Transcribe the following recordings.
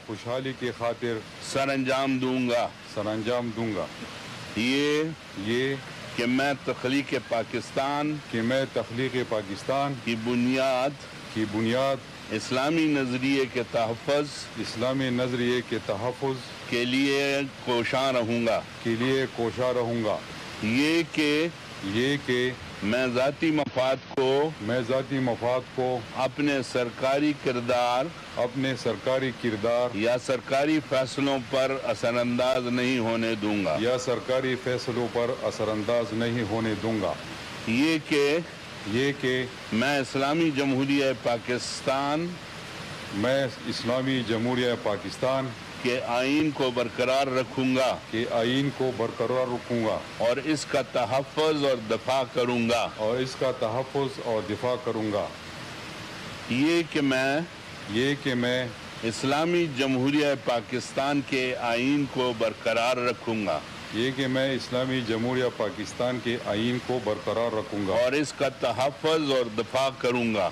خوشحالی کی خاطر سر انجام دوں گا سر انجام دوں گا یہ کہ میں تخلیق پاکستان کہ میں تخلیق پاکستان کی بنیاد اسلامی نظریے کے تحفظ کے لیے کوشاں رہوں گا یہ کہ میں ذاتی مفاد کو اپنے سرکاری کردار یا سرکاری فیصلوں پر اثر انداز نہیں ہونے دوں گا یہ کہ میں اسلامی جمہوریہ پاکستان کے آئین کو برقرار رکھوں گا اور اس کا تحفظ اور دفاع کروں گا یہ کہ میں اسلامی جمہوریہ پاکستان کے آئین کو برقرار رکھوں گا اور اس کا تحفظ اور دفاع کروں گا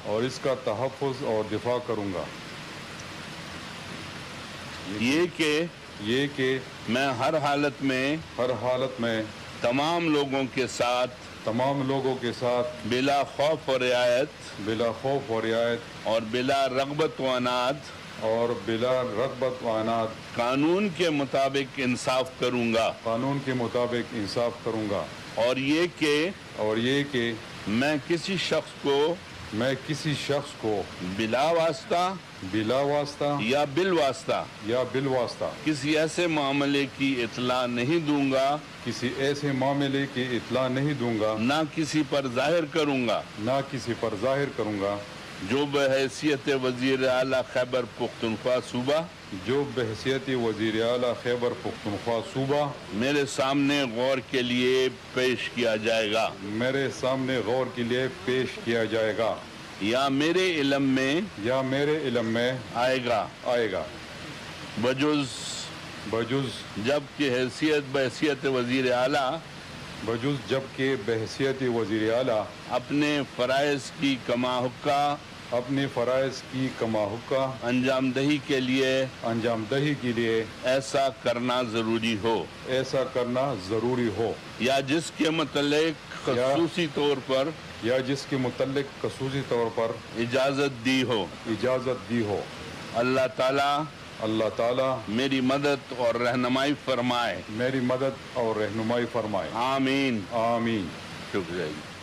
یہ کہ میں ہر حالت میں تمام لوگوں کے ساتھ بلا خوف و رعایت اور بلا رغبت و عناد قانون کے مطابق انصاف کروں گا اور یہ کہ میں کسی شخص کو بلا واسطہ یا بالواسطہ کسی ایسے معاملے کی اطلاع نہیں دوں گا نہ کسی پر ظاہر کروں گا جو بحیثیت وزیر اعلیٰ خیبر پختونخوا صوبہ میرے سامنے غور کے لیے پیش کیا جائے گا یا میرے علم میں آئے گا بجز جب کہ بحیثیت وزیر اعلیٰ اپنے فرائض کی کما حقہ انجام دہی کے لیے ایسا کرنا ضروری ہو یا جس کے متعلق خصوصی طور پر اجازت دی ہو اللہ تعالی میری مدد اور رہنمائی فرمائے آمین شکریہ.